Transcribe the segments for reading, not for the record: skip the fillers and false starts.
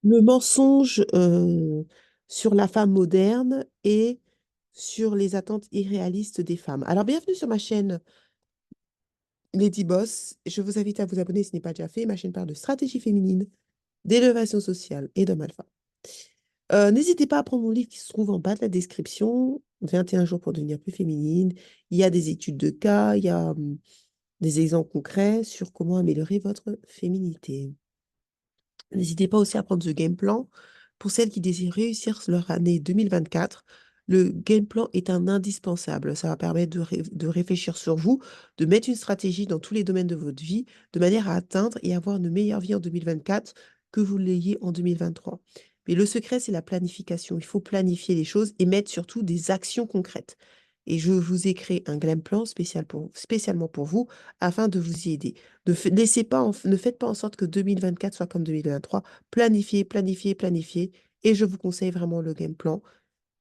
Le mensonge sur la femme moderne et sur les attentes irréalistes des femmes. Alors, bienvenue sur ma chaîne Lady Boss. Je vous invite à vous abonner si ce n'est pas déjà fait. Ma chaîne parle de stratégie féminine, d'élévation sociale et d'homme alpha. N'hésitez pas à prendre mon livre qui se trouve en bas de la description, 21 jours pour devenir plus féminine. Il y a des études de cas, il y a des exemples concrets sur comment améliorer votre féminité. N'hésitez pas aussi à prendre ce game plan. Pour celles qui désirent réussir leur année 2024, le game plan est un indispensable. Ça va permettre de réfléchir sur vous, de mettre une stratégie dans tous les domaines de votre vie, de manière à atteindre et avoir une meilleure vie en 2024 que vous l'ayez en 2023. Mais le secret, c'est la planification. Il faut planifier les choses et mettre surtout des actions concrètes. Et je vous ai créé un game plan spécialement pour vous afin de vous y aider. Ne faites pas en sorte que 2024 soit comme 2023. Planifiez, planifiez, planifiez. Et je vous conseille vraiment le game plan.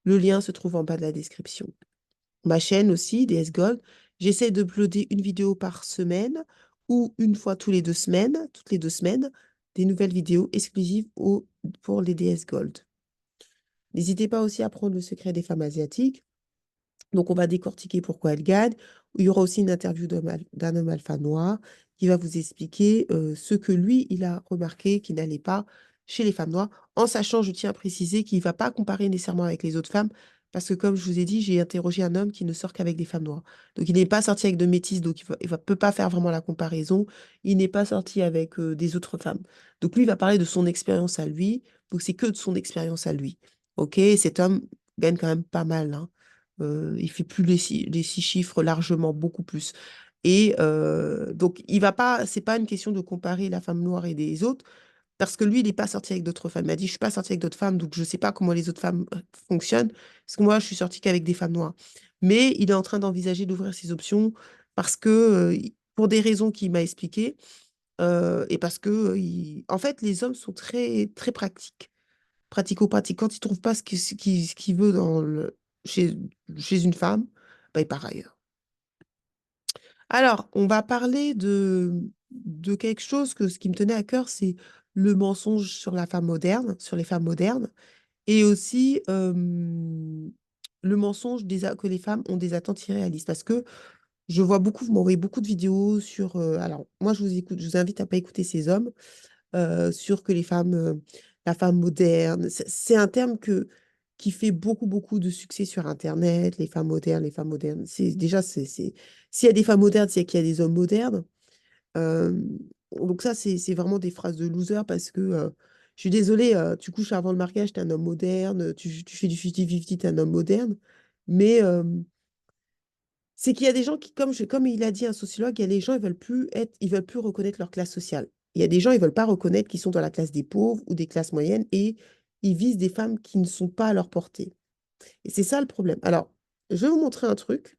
Le lien se trouve en bas de la description. Ma chaîne aussi, DS Gold, j'essaie d'uploader une vidéo par semaine ou une fois toutes les deux semaines, des nouvelles vidéos exclusives pour les DS Gold. N'hésitez pas aussi à prendre le secret des femmes asiatiques. Donc, on va décortiquer pourquoi elle gagne. Il y aura aussi une interview d'un homme alpha noir qui va vous expliquer ce que lui, il a remarqué qui n'allait pas chez les femmes noires, en sachant, je tiens à préciser, qu'il ne va pas comparer nécessairement avec les autres femmes, parce que comme je vous ai dit, j'ai interrogé un homme qui ne sort qu'avec des femmes noires. Donc, il n'est pas sorti avec de métis, donc peut pas faire vraiment la comparaison. Il n'est pas sorti avec des autres femmes. Donc, lui, il va parler de son expérience à lui. Donc, c'est que de son expérience à lui. OK? Cet homme gagne quand même pas mal, hein. Il fait plus les six chiffres largement, beaucoup plus. Et donc, il va pas, c'est pas une question de comparer la femme noire et des autres, parce que lui, il n'est pas sorti avec d'autres femmes. Il m'a dit, je suis pas sorti avec d'autres femmes, donc je sais pas comment les autres femmes fonctionnent, parce que moi, je suis sortie qu'avec des femmes noires. Mais il est en train d'envisager d'ouvrir ses options parce que, pour des raisons qu'il m'a expliquées, et parce que, en fait, les hommes sont très, très pratiques pratico-pratique. Quand il trouve pas ce qu'il veut chez une femme, bah, il part ailleurs. Alors, on va parler de quelque chose ce qui me tenait à cœur, c'est le mensonge sur la femme moderne, sur les femmes modernes, et aussi le mensonge que les femmes ont des attentes irréalistes. Parce que je vois beaucoup, vous m'envoyez beaucoup de vidéos sur... alors, moi, je vous invite à pas écouter ces hommes, sur que la femme moderne, c'est un terme qui fait beaucoup, beaucoup de succès sur Internet, les femmes modernes, les femmes modernes. Déjà, s'il y a des femmes modernes, c'est qu'il y a des hommes modernes. Euh, donc ça, c'est vraiment des phrases de loser parce que, je suis désolée, tu couches avant le mariage, t'es un homme moderne, tu fais du 50-50, t'es un homme moderne. Mais c'est qu'il y a des gens qui, comme il a dit un sociologue, il y a des gens, ils veulent plus reconnaître leur classe sociale. Il y a des gens, ils veulent pas reconnaître qu'ils sont dans la classe des pauvres ou des classes moyennes et ils visent des femmes qui ne sont pas à leur portée. Et c'est ça le problème. Alors, je vais vous montrer un truc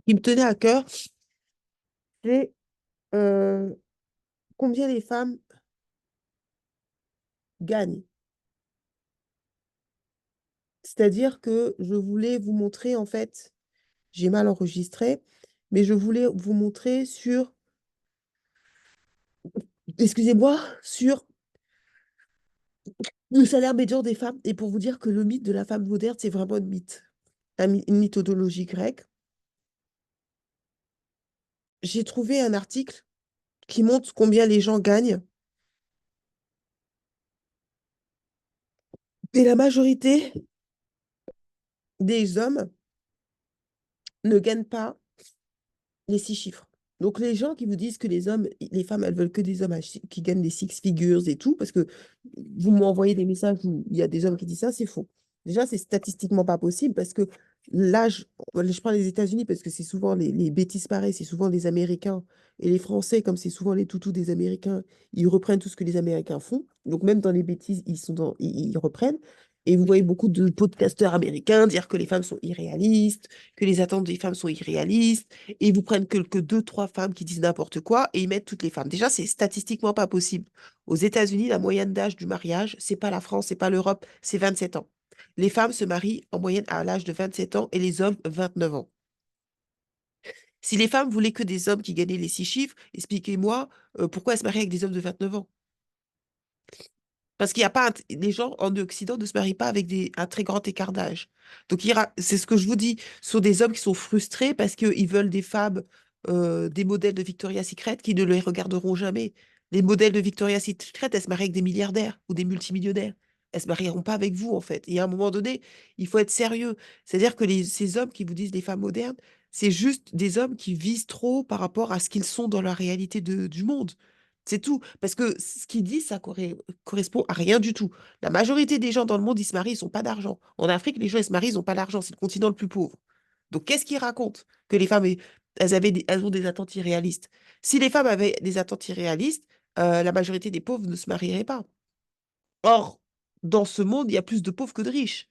qui me tenait à cœur, c'est euh, combien les femmes gagnent. C'est-à-dire que je voulais vous montrer, en fait, j'ai mal enregistré, mais je voulais vous montrer excusez-moi, sur le salaire médian des femmes, et pour vous dire que le mythe de la femme moderne, c'est vraiment un mythe, une mythologie grecque. J'ai trouvé un article qui montre combien les gens gagnent, et la majorité des hommes ne gagnent pas les six chiffres. Donc les gens qui vous disent que les femmes, elles veulent que des hommes qui gagnent des six figures et tout, parce que vous m'envoyez des messages où il y a des hommes qui disent ça, c'est faux. Déjà, c'est statistiquement pas possible parce que l'âge, je prends les États-Unis parce que c'est souvent les bêtises pareilles, c'est souvent les Américains et les Français, comme c'est souvent les toutous des Américains, ils reprennent tout ce que les Américains font. Donc même dans les bêtises, ils reprennent. Et vous voyez beaucoup de podcasteurs américains dire que les femmes sont irréalistes, que les attentes des femmes sont irréalistes, et ils vous prennent que deux, trois femmes qui disent n'importe quoi et ils mettent toutes les femmes. Déjà, c'est statistiquement pas possible. Aux États-Unis, la moyenne d'âge du mariage, c'est pas la France, c'est pas l'Europe, c'est 27 ans. Les femmes se marient en moyenne à l'âge de 27 ans et les hommes 29 ans. Si les femmes voulaient que des hommes qui gagnaient les 6 chiffres, expliquez-moi pourquoi elles se mariaient avec des hommes de 29 ans. Parce qu'il y a pas les gens en Occident ne se marient pas avec un très grand écart d'âge. Donc c'est ce que je vous dis, ce sont des hommes qui sont frustrés parce qu'ils veulent des femmes, des modèles de Victoria's Secret qui ne les regarderont jamais. Les modèles de Victoria's Secret, elles se marient avec des milliardaires ou des multimillionnaires. Elles se marieront pas avec vous, en fait. Et à un moment donné, il faut être sérieux. C'est-à-dire que ces hommes qui vous disent les femmes modernes, c'est juste des hommes qui visent trop par rapport à ce qu'ils sont dans la réalité du monde. C'est tout. Parce que ce qu'ils disent, ça correspond à rien du tout. La majorité des gens dans le monde, ils se marient, ils n'ont pas d'argent. En Afrique, les gens, ils se marient, ils n'ont pas d'argent. C'est le continent le plus pauvre. Donc, qu'est-ce qu'ils racontent? Que les femmes, elles ont des attentes irréalistes. Si les femmes avaient des attentes irréalistes, la majorité des pauvres ne se marieraient pas. Or, dans ce monde, il y a plus de pauvres que de riches.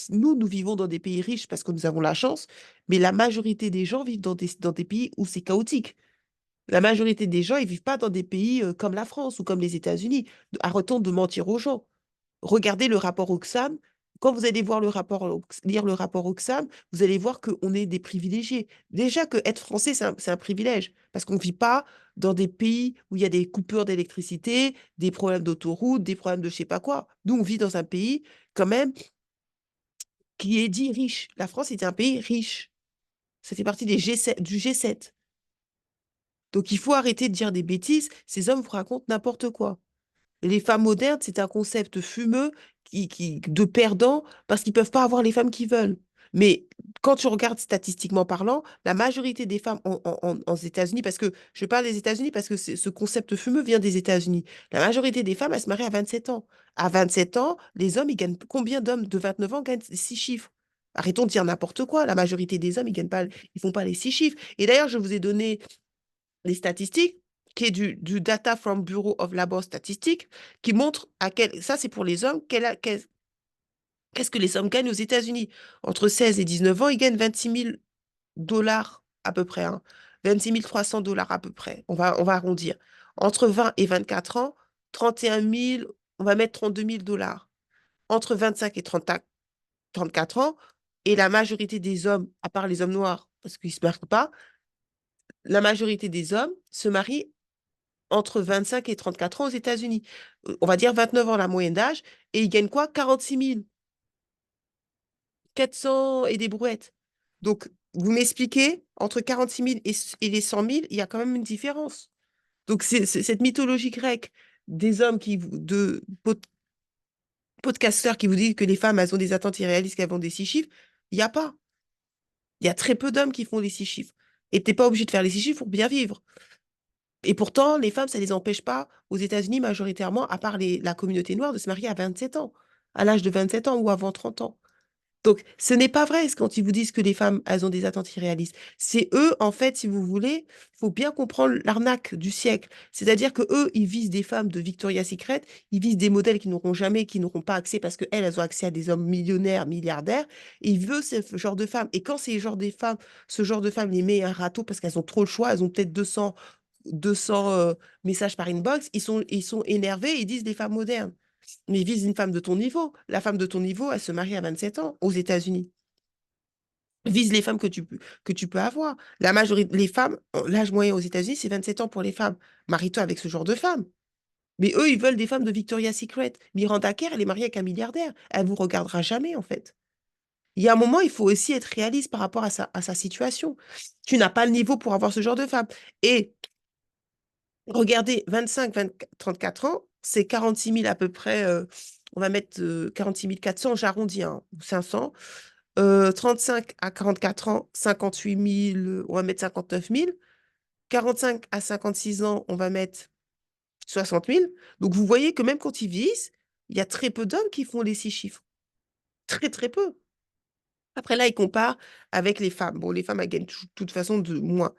Nous vivons dans des pays riches parce que nous avons la chance, mais la majorité des gens vivent dans des pays où c'est chaotique. La majorité des gens, ils vivent pas dans des pays comme la France ou comme les États-Unis. Arrêtons de mentir aux gens. Regardez le rapport Oxfam. Quand vous allez voir lire le rapport Oxfam, vous allez voir qu'on est des privilégiés. Déjà que être français, c'est un privilège parce qu'on ne vit pas dans des pays où il y a des coupures d'électricité, des problèmes d'autoroute, des problèmes de je sais pas quoi. Nous, on vit dans un pays quand même qui est dit riche. La France est un pays riche. Ça fait partie du G7. Donc, il faut arrêter de dire des bêtises. Ces hommes vous racontent n'importe quoi. Les femmes modernes, c'est un concept fumeux de perdants parce qu'ils ne peuvent pas avoir les femmes qu'ils veulent. Mais quand tu regardes statistiquement parlant, la majorité des femmes aux États-Unis, parce que je parle des États-Unis parce que ce concept fumeux vient des États-Unis. La majorité des femmes, elles se marient à 27 ans. À 27 ans, les hommes, ils gagnent combien d'hommes de 29 ans gagnent 6 chiffres? Arrêtons de dire n'importe quoi. La majorité des hommes, ils gagnent pas, ils font pas les 6 chiffres. Et d'ailleurs, je vous ai donné les statistiques, qui est du Data from Bureau of Labor Statistics, qui montre ça c'est pour les hommes, qu'est-ce que les hommes gagnent aux États-Unis. Entre 16 et 19 ans, ils gagnent 26 000 dollars à peu près, hein. 26 300 dollars à peu près, on va arrondir. Entre 20 et 24 ans, 31 000, on va mettre 32 000 dollars. Entre 25 et 34 ans, et la majorité des hommes, à part les hommes noirs, parce qu'ils ne se marient pas, la majorité des hommes se marient entre 25 et 34 ans aux États-Unis. On va dire 29 ans la moyenne d'âge, et ils gagnent quoi? 46 000, 400 et des brouettes. Donc, vous m'expliquez, entre 46 000 et les 100 000, il y a quand même une différence. Donc, c'est cette mythologie grecque des hommes podcasteurs qui vous disent que les femmes, elles ont des attentes irréalistes, qu'elles ont des 6 chiffres, il n'y a pas. Il y a très peu d'hommes qui font les 6 chiffres. Et tu n'es pas obligé de faire les 6 chiffres pour bien vivre. Et pourtant, les femmes, ça ne les empêche pas, aux États-Unis majoritairement, à part la communauté noire, de se marier à 27 ans, à l'âge de 27 ans ou avant 30 ans. Donc, ce n'est pas vrai quand ils vous disent que les femmes, elles ont des attentes irréalistes. C'est eux, en fait, si vous voulez, il faut bien comprendre l'arnaque du siècle. C'est-à-dire que eux, ils visent des femmes de Victoria's Secret, ils visent des modèles qui n'auront pas accès parce qu'elles, elles ont accès à des hommes millionnaires, milliardaires, et ils veulent ce genre de femmes. Et quand ce genre de femmes les met à un râteau parce qu'elles ont trop le choix, elles ont peut-être 200 messages par inbox, ils sont énervés, ils disent des femmes modernes. Mais vise une femme de ton niveau. La femme de ton niveau, elle se marie à 27 ans aux États-Unis. Vise les femmes que tu peux avoir. La majorité, les femmes, l'âge moyen aux États-Unis, c'est 27 ans pour les femmes. Marie-toi avec ce genre de femme. Mais eux, ils veulent des femmes de Victoria's Secret. Miranda Kerr, elle est mariée avec un milliardaire. Elle vous regardera jamais, en fait. Il y a un moment, il faut aussi être réaliste par rapport à sa situation. Tu n'as pas le niveau pour avoir ce genre de femme. Et regardez, 25, 24, 34 ans, c'est 46 000 à peu près. On va mettre 46 400, j'arrondis, hein, ou 500. 35 à 44 ans, 58 000, on va mettre 59 000. 45 à 56 ans, on va mettre 60 000. Donc, vous voyez que même quand ils vieillissent, il y a très peu d'hommes qui font les 6 chiffres. Très, très peu. Après, là, ils comparent avec les femmes. Bon, les femmes, elles gagnent de toute façon de moins.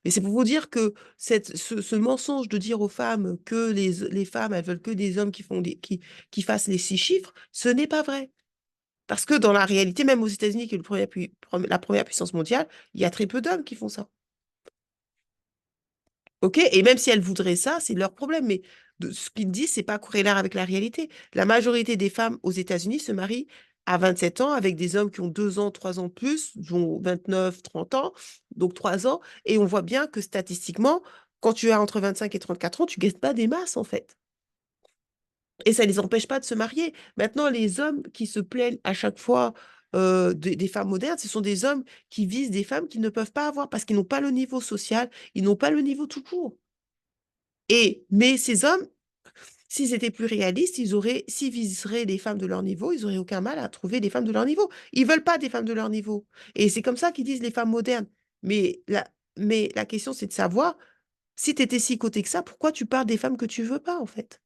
Mais c'est pour vous dire que ce mensonge de dire aux femmes que les femmes, elles veulent que des hommes qui fassent les 6 chiffres, ce n'est pas vrai. Parce que dans la réalité, même aux États-Unis, qui est la première puissance mondiale, il y a très peu d'hommes qui font ça. OK? Et même si elles voudraient ça, c'est leur problème. Mais ce qu'ils disent, c'est pas corrélaire avec la réalité. La majorité des femmes aux États-Unis se marient à 27 ans avec des hommes qui ont 2 ans, 3 ans de plus, qui ont 29, 30 ans, donc 3 ans. Et on voit bien que statistiquement, quand tu as entre 25 et 34 ans, tu gagnes pas des masses, en fait. Et ça ne les empêche pas de se marier. Maintenant, les hommes qui se plaignent à chaque fois des femmes modernes, ce sont des hommes qui visent des femmes qu'ils ne peuvent pas avoir parce qu'ils n'ont pas le niveau social, ils n'ont pas le niveau tout court. Mais ces hommes, s'ils étaient plus réalistes, s'ils viseraient des femmes de leur niveau, ils n'auraient aucun mal à trouver des femmes de leur niveau. Ils veulent pas des femmes de leur niveau. Et c'est comme ça qu'ils disent les femmes modernes. Mais la question, c'est de savoir, si tu étais si coté que ça, pourquoi tu parles des femmes que tu veux pas, en fait?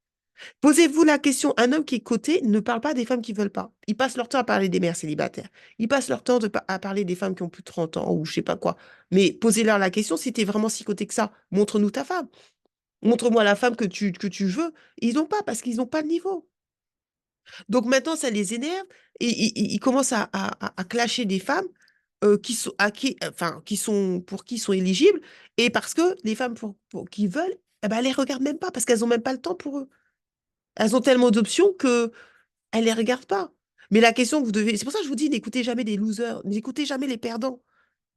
Posez-vous la question, un homme qui est coté ne parle pas des femmes qui veulent pas. Ils passent leur temps à parler des mères célibataires. Ils passent leur temps à parler des femmes qui ont plus de 30 ans ou je sais pas quoi. Mais posez-leur la question, si tu es vraiment si coté que ça, montre-nous ta femme. Montre-moi la femme que tu veux. Ils n'ont pas parce qu'ils n'ont pas le niveau. Donc maintenant, ça les énerve et ils commencent à clasher des femmes pour qui ils sont éligibles et parce que les femmes qui veulent, eh ben, elles les regardent même pas parce qu'elles n'ont même pas le temps pour eux. Elles ont tellement d'options que elles les regardent pas. Mais la question que vous devez, c'est pour ça que je vous dis, n'écoutez jamais les losers, n'écoutez jamais les perdants.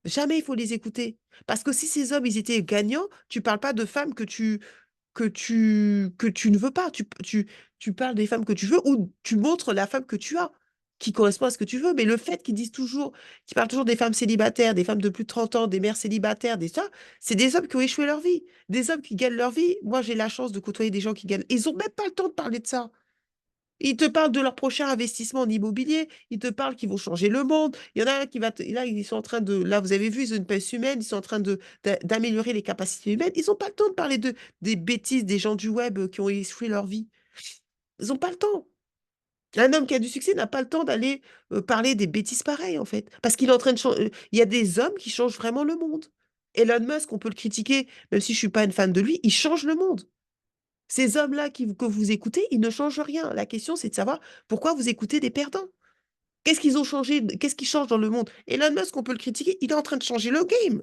Jamais il faut les écouter. Parce que si ces hommes, ils étaient gagnants, tu parles pas de femmes que tu ne veux pas. Tu parles des femmes que tu veux ou tu montres la femme que tu as, qui correspond à ce que tu veux. Mais le fait qu'ils parlent toujours des femmes célibataires, des femmes de plus de 30 ans, des mères célibataires, des ça, c'est des hommes qui ont échoué leur vie. Des hommes qui gagnent leur vie. Moi, j'ai la chance de côtoyer des gens qui gagnent. Ils ont même pas le temps de parler de ça. Ils te parlent de leur prochain investissement en immobilier. Ils te parlent qu'ils vont changer le monde. Il y en a un qui va. Là, ils sont en train de. Là, vous avez vu, ils ont une pêche humaine. Ils sont en train d'améliorer les capacités humaines. Ils n'ont pas le temps de parler des bêtises des gens du web qui ont échoué leur vie. Ils n'ont pas le temps. Un homme qui a du succès n'a pas le temps d'aller parler des bêtises pareilles, en fait. Parce qu'il est en train de changer. Il y a des hommes qui changent vraiment le monde. Elon Musk, on peut le critiquer, même si je ne suis pas une fan de lui, il change le monde. Ces hommes-là que vous écoutez, ils ne changent rien. La question, c'est de savoir pourquoi vous écoutez des perdants. Qu'est-ce qu'ils ont changé? Qu'est-ce qui change dans le monde? Elon Musk, on peut le critiquer, il est en train de changer le game.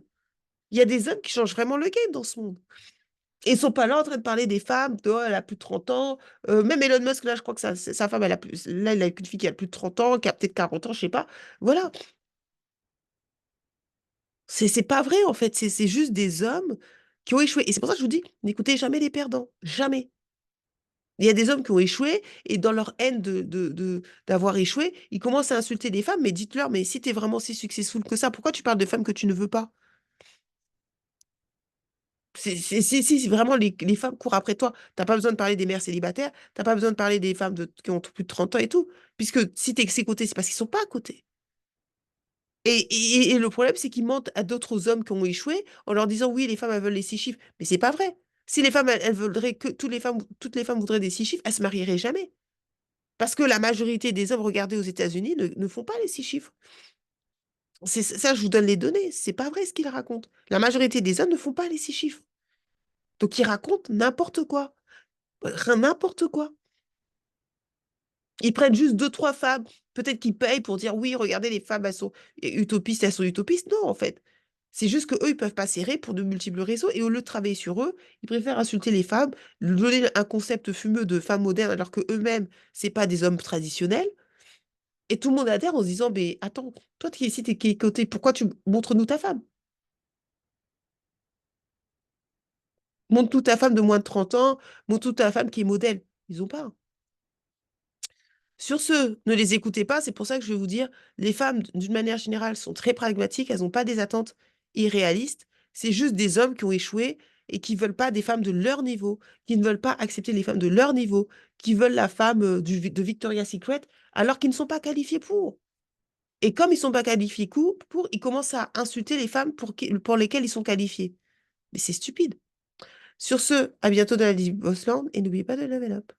Il y a des hommes qui changent vraiment le game dans ce monde. Et ils sont pas là en train de parler des femmes, de, oh, elle a plus de 30 ans. Même Elon Musk, là, je crois que sa femme, là, il a une fille qui a plus de 30 ans, qui a peut-être 40 ans, je sais pas. Voilà. C'est pas vrai, en fait. C'est juste des hommes qui ont échoué. Et c'est pour ça que je vous dis, n'écoutez jamais les perdants. Jamais. Il y a des hommes qui ont échoué et dans leur haine d'avoir échoué, ils commencent à insulter les femmes, mais dites-leur, mais si tu es vraiment si successful que ça, pourquoi tu parles de femmes que tu ne veux pas? Si vraiment les femmes courent après toi, t'as pas besoin de parler des mères célibataires, t'as pas besoin de parler des femmes qui ont plus de 30 ans et tout, puisque si tu es que ces côtés, c'est parce qu'ils sont pas à côté. Et le problème, c'est qu'ils mentent à d'autres hommes qui ont échoué en leur disant oui, les femmes, elles veulent les 6 chiffres. Mais c'est pas vrai. Si les femmes, elles voudraient que toutes les femmes voudraient des 6 chiffres, elles se marieraient jamais. Parce que la majorité des hommes regardés aux États-Unis ne font pas les 6 chiffres. C'est ça, je vous donne les données. C'est pas vrai ce qu'ils racontent. La majorité des hommes ne font pas les 6 chiffres. Donc ils racontent n'importe quoi. N'importe quoi. Ils prennent juste deux, trois femmes. Peut-être qu'ils payent pour dire oui, regardez, les femmes, elles sont utopistes. Non, en fait. C'est juste qu'eux, ils peuvent pas serrer pour de multiples raisons. Et au lieu de travailler sur eux, ils préfèrent insulter les femmes, leur donner un concept fumeux de femmes modernes, alors que eux-mêmes, c'est pas des hommes traditionnels. Et tout le monde adhère en se disant, mais attends, toi qui es ici, t'es qui es côté, pourquoi tu montres-nous ta femme? Montre-nous ta femme de moins de 30 ans, montre-nous ta femme qui est modèle. Ils ont pas. Sur ce, ne les écoutez pas, c'est pour ça que je vais vous dire, les femmes, d'une manière générale, sont très pragmatiques, elles n'ont pas des attentes irréalistes, c'est juste des hommes qui ont échoué et qui veulent pas des femmes de leur niveau, qui ne veulent pas accepter les femmes de leur niveau, qui veulent la femme de Victoria's Secret, alors qu'ils ne sont pas qualifiés pour. Et comme ils ne sont pas qualifiés pour, ils commencent à insulter les femmes pour lesquelles ils sont qualifiés. Mais c'est stupide. Sur ce, à bientôt dans la Bossland et n'oubliez pas de level up.